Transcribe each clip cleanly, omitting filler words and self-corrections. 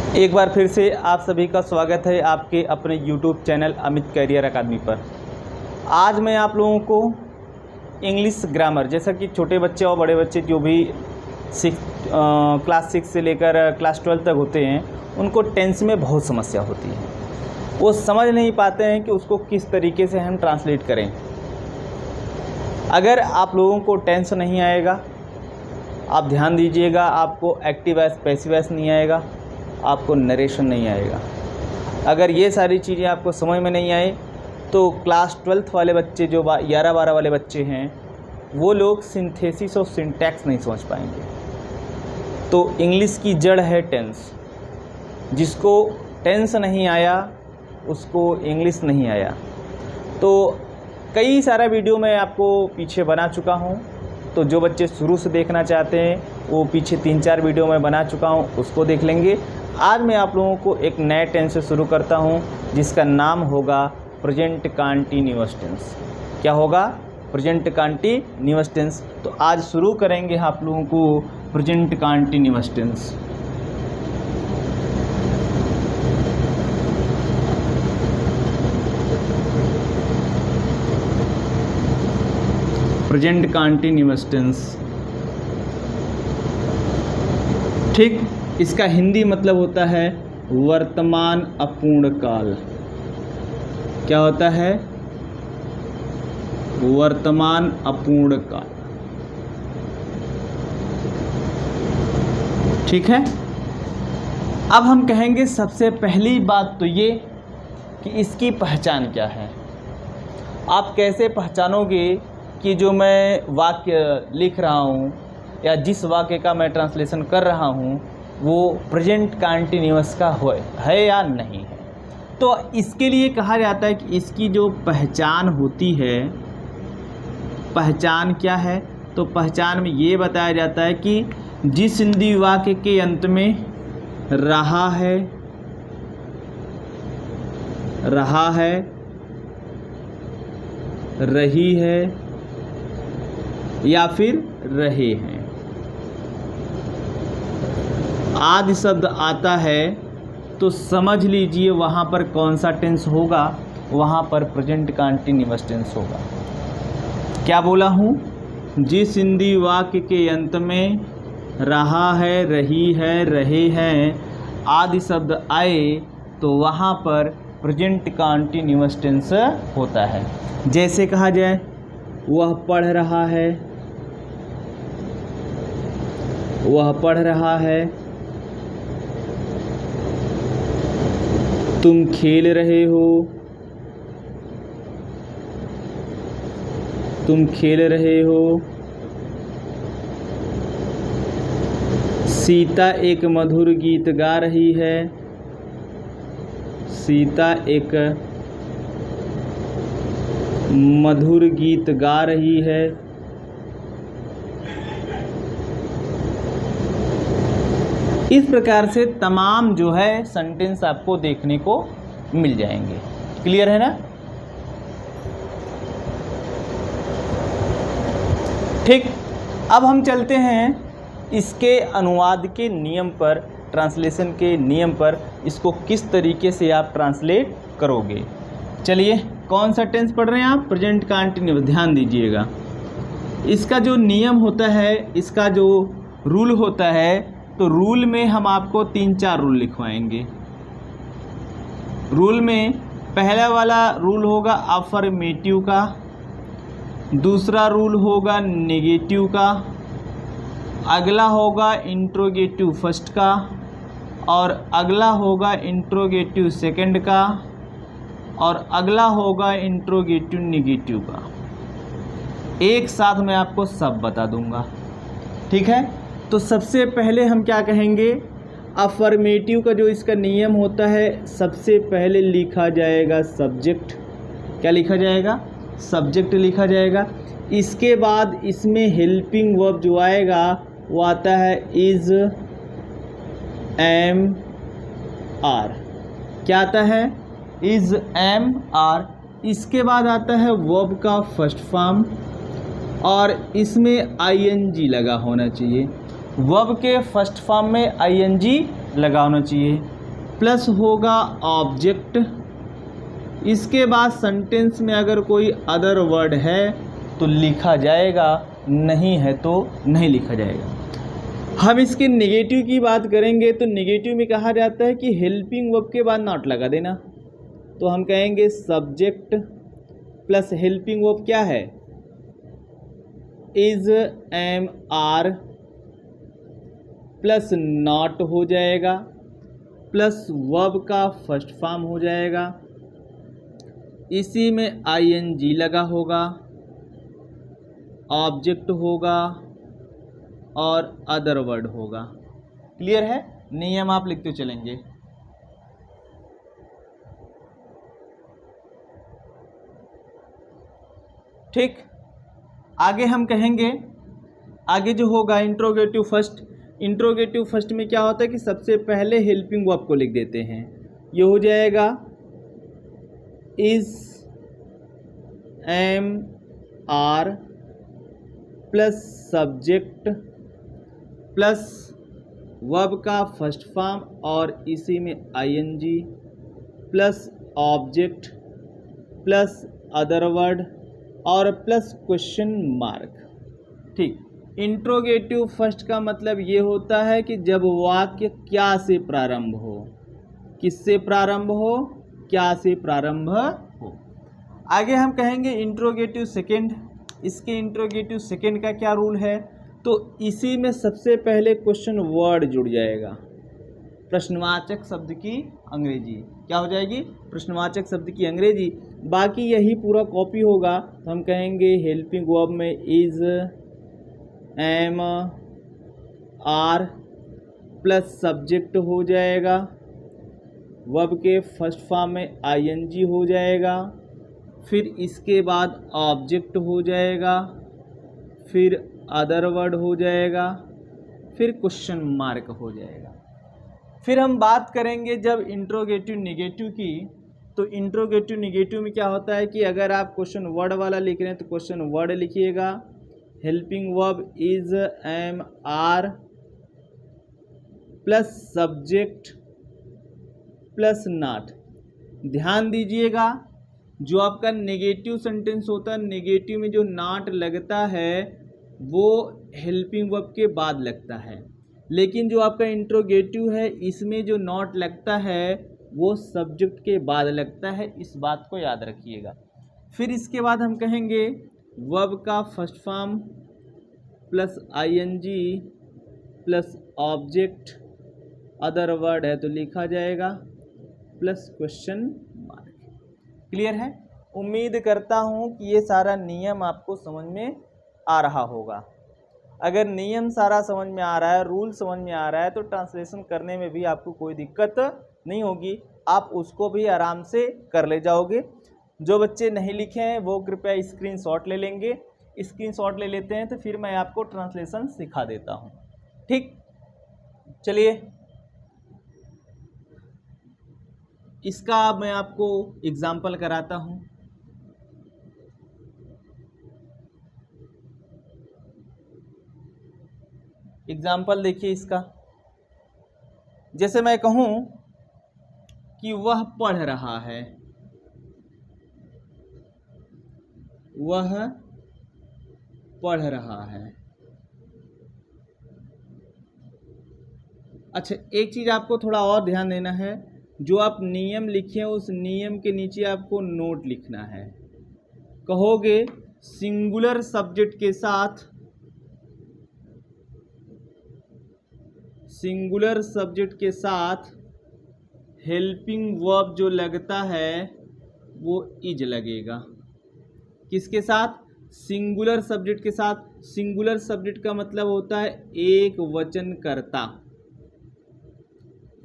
एक बार फिर से आप सभी का स्वागत है आपके अपने YouTube चैनल अमित कैरियर अकादमी पर। आज मैं आप लोगों को इंग्लिश ग्रामर, जैसा कि छोटे बच्चे और बड़े बच्चे जो भी क्लास 6 से लेकर क्लास 12 तक होते हैं, उनको टेंस में बहुत समस्या होती है। वो समझ नहीं पाते हैं कि उसको किस तरीके से हम ट्रांसलेट करें। अगर आप लोगों को टेंस नहीं आएगा, आप ध्यान दीजिएगा, आपको एक्टिव वॉइस पैसिव वॉइस नहीं आएगा, आपको नरेशन नहीं आएगा। अगर ये सारी चीज़ें आपको समझ में नहीं आए तो क्लास 12th वाले बच्चे जो 11-12 वाले बच्चे हैं, वो लोग सिंथेसिस और सिंटैक्स नहीं समझ पाएंगे। तो इंग्लिश की जड़ है टेंस। जिसको टेंस नहीं आया उसको इंग्लिश नहीं आया। तो कई सारा वीडियो मैं आपको पीछे बना चुका हूँ। तो जो बच्चे शुरू से देखना चाहते हैं वो पीछे 3-4 वीडियो मैं बना चुका हूँ, उसको देख लेंगे। आज मैं आप लोगों को एक नए टेंस से शुरू करता हूँ जिसका नाम होगा प्रेजेंट कंटीन्यूअस टेंस। क्या होगा? Present continuous tense. तो आज शुरू करेंगे आप लोगों को present continuous tense. Present continuous tense, ठीक। इसका हिंदी मतलब होता है वर्तमान अपूर्ण काल। क्या होता है? वर्तमान अपूर्ण काल। ठीक है। अब हम कहेंगे सबसे पहली बात तो ये कि इसकी पहचान क्या है। आप कैसे पहचानोगे कि जो मैं वाक्य लिख रहा हूँ या जिस वाक्य का मैं ट्रांसलेशन कर रहा हूँ वो प्रेजेंट कंटीन्यूअस का है या नहीं है। तो इसके लिए कहा जाता है कि इसकी जो पहचान होती है, पहचान क्या है? तो पहचान में ये बताया जाता है कि जिस हिंदी वाक्य के अंत में रहा है रही है या फिर रहे हैं, आदि शब्द आता है तो समझ लीजिए वहाँ पर कौन सा टेंस होगा? वहाँ पर प्रेजेंट कंटीन्यूअस टेंस होगा। क्या बोला हूँ? जिस हिंदी वाक्य के अंत में रहा है, रही है, रहे हैं आदि शब्द आए तो वहाँ पर प्रेजेंट कंटीन्यूअस टेंस होता है। जैसे कहा जाए वह पढ़ रहा है, वह पढ़ रहा है, तुम खेल रहे हो, तुम खेल रहे हो, सीता एक मधुर गीत गा रही है, सीता एक मधुर गीत गा रही है। इस प्रकार से तमाम जो है सेंटेंस आपको देखने को मिल जाएंगे। क्लियर है ना? ठीक। अब हम चलते हैं इसके अनुवाद के नियम पर, ट्रांसलेशन के नियम पर। इसको किस तरीके से आप ट्रांसलेट करोगे। चलिए, कौन सा टेंस पढ़ रहे हैं आप? Present continuous. ध्यान दीजिएगा, इसका जो नियम होता है, इसका जो रूल होता है, तो रूल में हम आपको 3-4 रूल लिखवाएंगे। रूल में पहला वाला रूल होगा अफर्मेटिव का, दूसरा रूल होगा नेगेटिव का, अगला होगा इंट्रोगेटिव फर्स्ट का, और अगला होगा इंट्रोगेटिव सेकंड का, और अगला होगा इंट्रोगेटिव नेगेटिव का। एक साथ मैं आपको सब बता दूंगा। ठीक है। तो सबसे पहले हम क्या कहेंगे? अफर्मेटिव का जो इसका नियम होता है, सबसे पहले लिखा जाएगा सब्जेक्ट। क्या लिखा जाएगा? सब्जेक्ट लिखा जाएगा। इसके बाद इसमें हेल्पिंग वर्ब जो आएगा वो आता है इज, एम, आर। क्या आता है? Is, am, are. इसके बाद आता है वर्ब का फर्स्ट फॉर्म और इसमें आईएनजी लगा होना चाहिए। वर्ब के फर्स्ट फॉर्म में आईएनजी लगा होना चाहिए। प्लस होगा ऑब्जेक्ट, इसके बाद सेंटेंस में अगर कोई अदर वर्ड है तो लिखा जाएगा, नहीं है तो नहीं लिखा जाएगा। हम इसके नेगेटिव की बात करेंगे तो नेगेटिव में कहा जाता है कि हेल्पिंग वर्ब के बाद नॉट लगा देना, तो हम कहेंगे सब्जेक्ट प्लस हेल्पिंग वर्ब क्या है, is, am, are plus not हो जाएगा, प्लस वर्ब का फर्स्ट फॉर्म हो जाएगा, इसी में आईएनजी लगा होगा, ऑब्जेक्ट होगा और अदर वर्ड होगा। क्लियर है? नियम आप लिखते चलेंगे। ठीक, आगे हम कहेंगे, आगे जो होगा इंट्रोगेटिव फर्स्ट। इंट्रोगेटिव फर्स्ट में क्या होता है कि सबसे पहले हेल्पिंग वर्ब को लिख देते हैं। ये हो जाएगा is, am, are plus subject plus verb का फर्स्ट फॉर्म और इसी में ING plus object plus other word और प्लस क्वेश्चन मार्क। ठीक, इंट्रोगेटिव फर्स्ट का मतलब ये होता है कि जब वाक्य क्या से प्रारंभ हो, किससे प्रारंभ हो, क्या से प्रारंभ हो। आगे हम कहेंगे इंट्रोगेटिव सेकंड। इसके इंट्रोगेटिव सेकंड का क्या रूल है, तो इसी में सबसे पहले क्वेश्चन वर्ड जुड़ जाएगा, प्रश्नवाचक शब्द की अंग्रेजी क्या हो जाएगी, प्रश्नवाचक शब्द की अंग्रेजी। बाकी यही पूरा कॉपी होगा, तो हम कहेंगे हेल्पिंग वर्ब में is, am, are plus subject हो जाएगा, वर्ब के फर्स्ट फॉर्म में आईएनजी हो जाएगा, फिर इसके बाद ऑब्जेक्ट हो जाएगा, फिर अदर वर्ड हो जाएगा, फिर क्वेश्चन मार्क हो जाएगा। फिर हम बात करेंगे जब इंट्रोगेटिव नेगेटिव की, तो इंट्रोगेटिव नेगेटिव में क्या होता है कि अगर आप क्वेश्चन वर्ड वाला लिख रहे हैं तो क्वेश्चन वर्ड लिखिएगा, helping verb is, am, are plus subject plus not. ध्यान दीजिएगा, जो आपका नेगेटिव सेंटेंस होता है, नेगेटिव में जो नॉट लगता है वो हेल्पिंग वर्ब के बाद लगता है, लेकिन जो आपका इंट्रोगेटिव है इसमें जो नॉट लगता है वो सब्जेक्ट के बाद लगता है, इस बात को याद रखिएगा। फिर इसके बाद हम कहेंगे वर्ब का first form plus ING plus object, other word है तो लिखा जाएगा, प्लस क्वेश्चन मार्क। क्लियर है? उम्मीद करता हूँ कि ये सारा नियम आपको समझ में आ रहा होगा। अगर नियम सारा समझ में आ रहा है, रूल समझ में आ रहा है, तो ट्रांसलेशन करने में भी आपको कोई दिक्कत नहीं होगी, आप उसको भी आराम से कर ले जाओगे। जो बच्चे नहीं लिखे हैं वो कृपया स्क्रीनशॉट ले लेंगे, स्क्रीनशॉट ले लेते हैं तो फिर मैं आपको ट्रांसलेशन सिखा देता हूँ। ठीक, चलिए इसका मैं आपको एग्जाम्पल कराता हूँ। एग्जाम्पल देखिए इसका, जैसे मैं कहूँ कि वह पढ़ रहा है, वह पढ़ रहा है। अच्छा, एक चीज़ आपको थोड़ा और ध्यान देना है, जो आप नियम लिखे हैं उस नियम के नीचे आपको नोट लिखना है। कहोगे सिंगुलर सब्जेक्ट के साथ, सिंगुलर सब्जेक्ट के साथ हेल्पिंग वर्ब जो लगता है वो इज लगेगा। किसके साथ? सिंगुलर सब्जेक्ट के साथ। सिंगुलर सब्जेक्ट का मतलब होता है एक वचन कर्ता,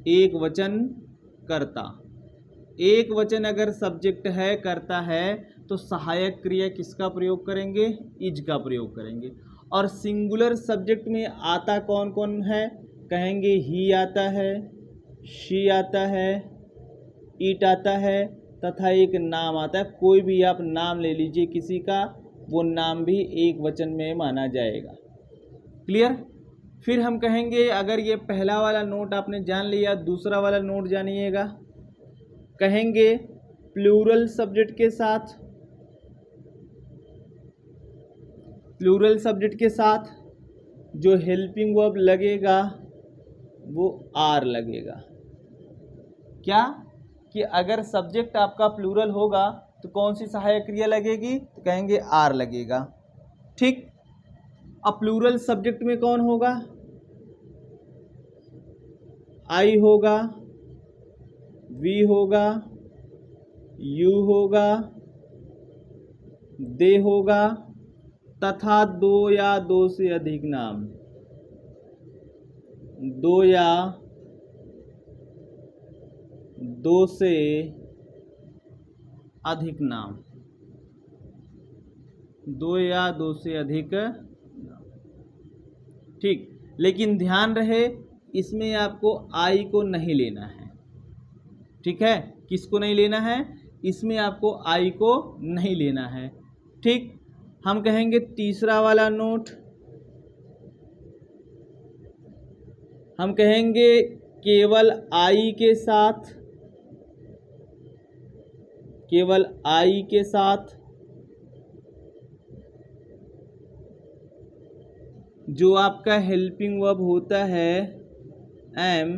एक वचन कर्ता। एक वचन अगर सब्जेक्ट है, कर्ता है, तो सहायक क्रिया किसका प्रयोग करेंगे? इज का प्रयोग करेंगे। और सिंगुलर सब्जेक्ट में आता कौन कौन है? कहेंगे ही आता है, शी आता है, इट आता है, तथा एक नाम आता है। कोई भी आप नाम ले लीजिए किसी का, वो नाम भी एक वचन में माना जाएगा। क्लियर? फिर हम कहेंगे, अगर ये पहला वाला नोट आपने जान लिया, दूसरा वाला नोट जानिएगा। कहेंगे प्लूरल सब्जेक्ट के साथ, प्लूरल सब्जेक्ट के साथ जो हेल्पिंग वर्ब लगेगा वो आर लगेगा। क्या कि अगर सब्जेक्ट आपका प्लूरल होगा तो कौन सी सहायक क्रिया लगेगी, तो कहेंगे आर लगेगा। ठीक। अब प्लूरल सब्जेक्ट में कौन होगा, आई होगा, वी होगा, यू होगा, दे होगा, तथा दो या दो से अधिक नाम, दो या दो से अधिक नाम, दो या दो से अधिक नाम। ठीक। लेकिन ध्यान रहे इसमें आपको आई को नहीं लेना है। ठीक है, किसको नहीं लेना है, इसमें आपको आई को नहीं लेना है। ठीक। हम कहेंगे तीसरा वाला नोट, हम कहेंगे केवल आई के साथ, केवल आई के साथ जो आपका हेल्पिंग वर्ब होता है एम,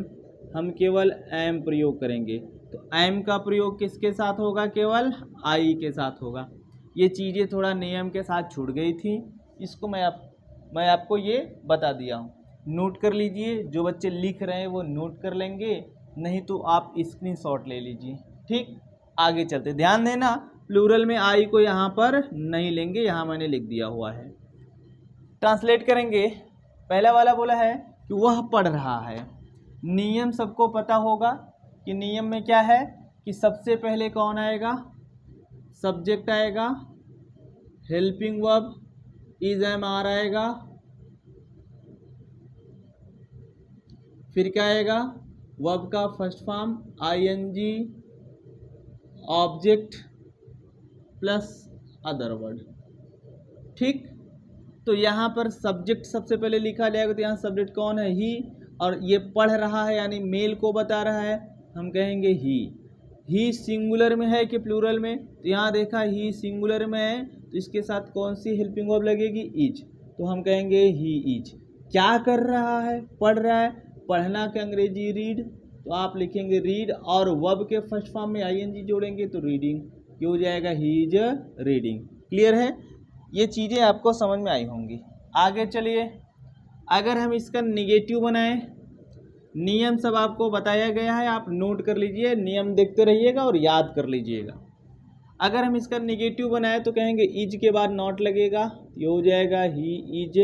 हम केवल एम प्रयोग करेंगे। तो एम का प्रयोग किसके साथ होगा, केवल आई के साथ होगा। ये चीज़ें थोड़ा नियम के साथ छूट गई थी, इसको मैं आपको ये बता दिया हूँ। नोट कर लीजिए, जो बच्चे लिख रहे हैं वो नोट कर लेंगे, नहीं तो आप स्क्रीनशॉट ले लीजिए। ठीक। आगे चलते, ध्यान देना प्लूरल में आई को यहाँ पर नहीं लेंगे, यहाँ मैंने लिख दिया हुआ है। ट्रांसलेट करेंगे। पहला वाला बोला है कि वह पढ़ रहा है। नियम सबको पता होगा कि नियम में क्या है कि सबसे पहले कौन आएगा, सब्जेक्ट आएगा, helping verb is am are आएगा, फिर क्या आएगा, वर्ब का first form ING, object plus other word. ठीक। तो यहाँ पर सब्जेक्ट सबसे पहले लिखा जाएगा, तो यहाँ सब्जेक्ट कौन है, ही, और ये पढ़ रहा है यानी मेल को बता रहा है, हम कहेंगे ही। ही सिंगुलर में है कि प्लूरल में, तो यहाँ देखा ही सिंगुलर में है, तो इसके साथ कौन सी हेल्पिंग वर्ब लगेगी, इज, तो हम कहेंगे ही इज। क्या कर रहा है, पढ़ रहा है, पढ़ना के अंग्रेजी रीड, तो आप लिखेंगे रीड, और वर्ब के फर्स्ट फॉर्म में आईएनजी जोड़ेंगे तो रीडिंग, क्या हो जाएगा, ही इज रीडिंग। क्लियर है, ये चीज़ें आपको समझ में आई होंगी। आगे चलिए, अगर हम इसका निगेटिव बनाएं, नियम सब आपको बताया गया है, आप नोट कर लीजिए, नियम देखते रहिएगा और याद कर लीजिएगा। अगर हम इसका निगेटिव बनाएं तो कहेंगे इज के बाद नॉट लगेगा, ये हो जाएगा ही इज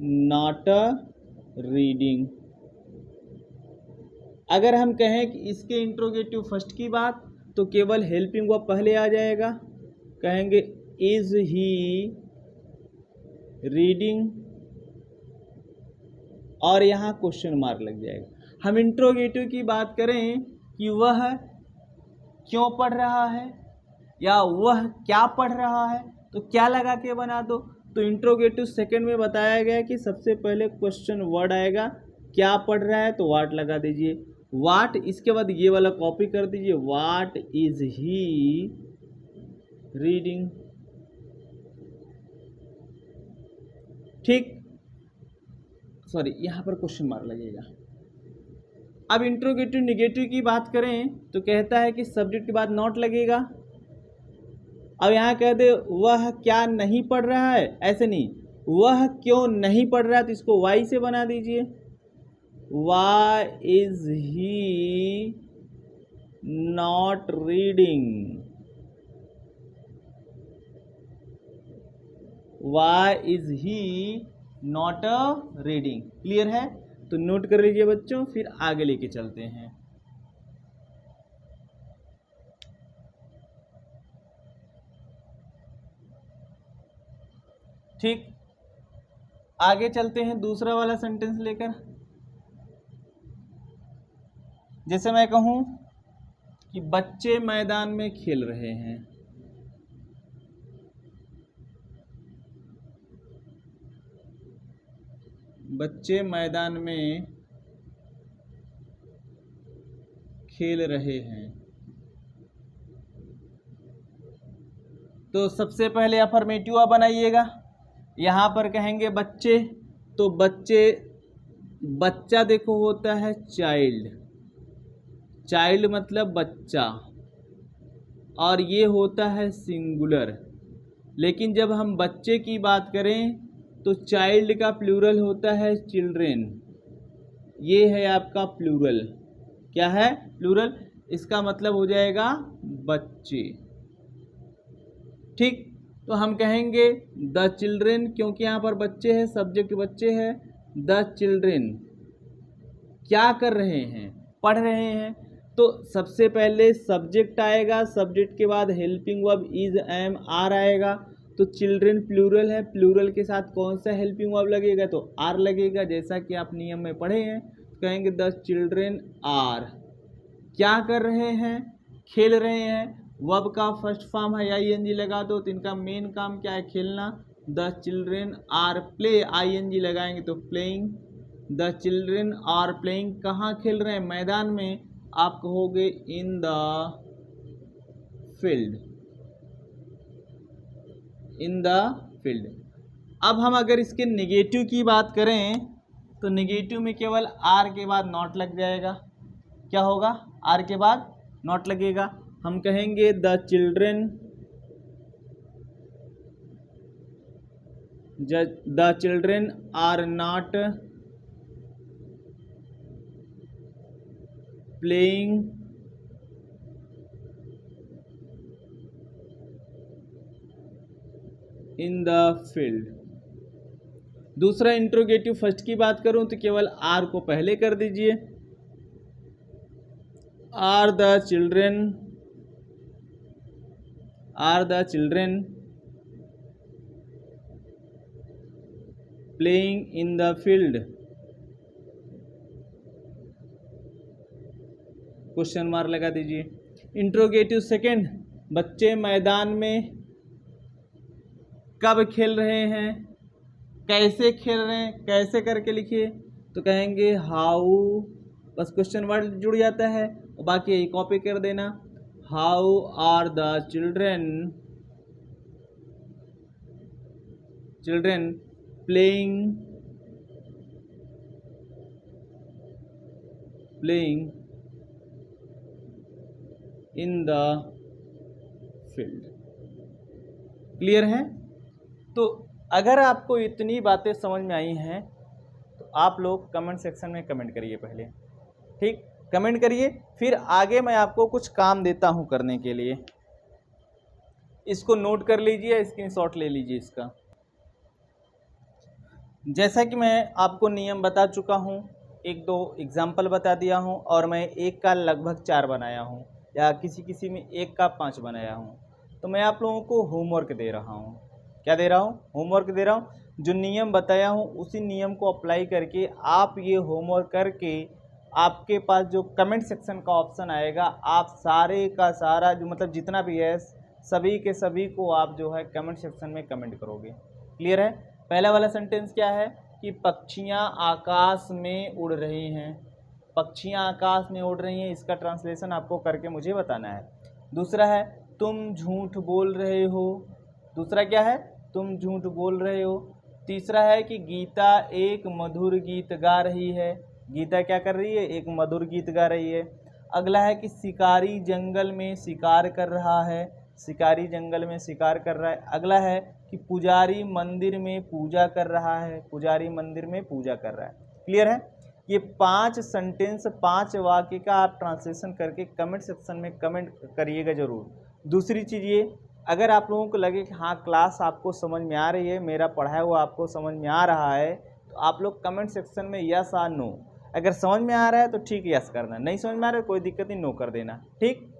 नॉट रीडिंग। अगर हम कहें कि इसके इंट्रोगेटिव फर्स्ट की बात, तो केवल हेल्पिंग वर्ब पहले आ जाएगा, कहेंगे इज ही रीडिंग, और यहाँ क्वेश्चन मार्क लग जाएगा। हम इंट्रोगेटिव की बात करें कि वह क्यों पढ़ रहा है या वह क्या पढ़ रहा है, तो क्या लगा के बना दो, तो इंट्रोगेटिव सेकंड में बताया गया कि सबसे पहले क्वेश्चन वर्ड आएगा, क्या पढ़ रहा है तो वाट लगा दीजिए, वाट, इसके बाद ये वाला कॉपी कर दीजिए, वाट इज ही रीडिंग। ठीक, सॉरी यहाँ पर क्वेश्चन मार्क लगेगा। अब इंट्रोगेटिव निगेटिव की बात करें तो कहता है कि सब्जेक्ट के बाद नॉट लगेगा। अब यहाँ कह दे वह क्या नहीं पढ़ रहा है, ऐसे नहीं, वह क्यों नहीं पढ़ रहा है, तो इसको वाई से बना दीजिए, why is he not reading, why is he not reading. Clear है, तो नोट कर लीजिए बच्चों, फिर आगे लेके चलते हैं। ठीक, आगे चलते हैं दूसरा वाला सेंटेंस लेकर। जैसे मैं कहूं कि बच्चे मैदान में खेल रहे हैं, बच्चे मैदान में खेल रहे हैं। तो सबसे पहले अफर्मेटिव बनाइएगा। यहाँ पर कहेंगे बच्चे, तो बच्चा देखो होता है चाइल्ड, चाइल्ड मतलब बच्चा, और ये होता है सिंगुलर। लेकिन जब हम बच्चे की बात करें तो चाइल्ड का प्लूरल होता है चिल्ड्रेन। ये है आपका प्लूरल। क्या है? प्लूरल। इसका मतलब हो जाएगा बच्चे। ठीक, तो हम कहेंगे द चिल्ड्रेन, क्योंकि यहाँ पर बच्चे हैं, सब्जेक्ट बच्चे है। द चिल्ड्रेन क्या कर रहे हैं? पढ़ रहे हैं। तो सबसे पहले सब्जेक्ट आएगा, सब्जेक्ट के बाद helping verb is, am, are आएगा। तो चिल्ड्रेन प्लूरल है, प्लूरल के साथ कौन सा हेल्पिंग वर्ब लगेगा? तो आर लगेगा, जैसा कि आप नियम में पढ़े हैं। तो कहेंगे द चिल्ड्रेन आर क्या कर रहे हैं? खेल रहे हैं। वर्ब का फर्स्ट फॉर्म है आईएनजी लगा दो, तो इनका मेन काम क्या है? खेलना। The children are play, ING लगाएंगे तो playing. The children are playing, कहाँ खेल रहे हैं? मैदान में। आप कहोगे in the field, in the field. अब हम अगर इसके नेगेटिव की बात करें तो नेगेटिव में केवल आर के बाद नॉट लग जाएगा। क्या होगा? आर के बाद नॉट लगेगा। हम कहेंगे the children are not playing in the field. दूसरा इंट्रोगेटिव, फर्स्ट की बात करूं तो केवल आर को पहले कर दीजिए। Are the children playing in the field, question mark लगा दीजिए। इंट्रोगेटिव सेकंड, बच्चे मैदान में कब खेल रहे हैं? कैसे खेल रहे हैं? कैसे करके लिखिए तो कहेंगे हाउ, बस क्वेश्चन वर्ड जुड़ जाता है, और बाकी यही कॉपी कर देना। How are the children playing in the field. Clear है? तो अगर आपको इतनी बातें समझ में आई हैं तो आप लोग कमेंट सेक्शन में कमेंट करिए पहले। ठीक, कमेंट करिए, फिर आगे मैं आपको कुछ काम देता हूं करने के लिए। इसको नोट कर लीजिए, स्क्रीनशॉट ले लीजिए इसका। जैसा कि मैं आपको नियम बता चुका हूं, एक दो एग्जाम्पल बता दिया हूं, और मैं एक का लगभग 4 बनाया हूं, या किसी में एक का 5 बनाया हूं। तो मैं आप लोगों को होमवर्क दे रहा हूं। क्या दे रहा हूं? होमवर्क दे रहा हूं। जो नियम बताया हूं उसी नियम को अप्लाई करके आप ये होमवर्क करके, आपके पास जो कमेंट सेक्शन का ऑप्शन आएगा, आप सारे का सारा जो मतलब जितना भी है सभी के सभी को आप जो है कमेंट सेक्शन में कमेंट करोगे। क्लियर है? पहला वाला सेंटेंस क्या है कि पक्षियाँ आकाश में उड़ रही हैं। पक्षियाँ आकाश में उड़ रही हैं, इसका ट्रांसलेशन आपको करके मुझे बताना है। दूसरा है तुम झूठ बोल रहे हो। दूसरा क्या है? तुम झूठ बोल रहे हो। तीसरा है कि गीता एक मधुर गीत गा रही है। गीता क्या कर रही है? एक मधुर गीत गा रही है। अगला है कि शिकारी जंगल में शिकार कर रहा है। शिकारी जंगल में शिकार कर रहा है। अगला है कि पुजारी मंदिर में पूजा कर रहा है। पुजारी मंदिर में पूजा कर रहा है। क्लियर है? ये 5 सेंटेंस, 5 वाक्य का आप ट्रांसलेशन करके कमेंट सेक्शन में कमेंट करिएगा ज़रूर। दूसरी चीज़ ये, अगर आप लोगों को लगे कि हाँ क्लास आपको समझ में आ रही है, मेरा पढ़ाया हुआ आपको समझ में आ रहा है, तो आप लोग कमेंट सेक्शन में यस और नो, अगर समझ में आ रहा है तो ठीक यस करना, नहीं समझ में आ रहा है कोई दिक्कत नहीं, नो कर देना। ठीक,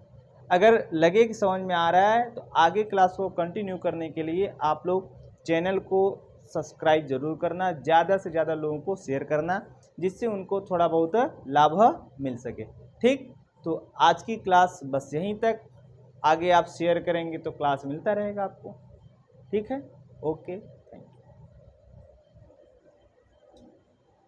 अगर लगे कि समझ में आ रहा है तो आगे क्लास को कंटिन्यू करने के लिए आप लोग चैनल को सब्सक्राइब ज़रूर करना, ज़्यादा से ज़्यादा लोगों को शेयर करना, जिससे उनको थोड़ा बहुत लाभ मिल सके। ठीक, तो आज की क्लास बस यहीं तक, आगे आप शेयर करेंगे तो क्लास मिलता रहेगा आपको। ठीक है, ओके।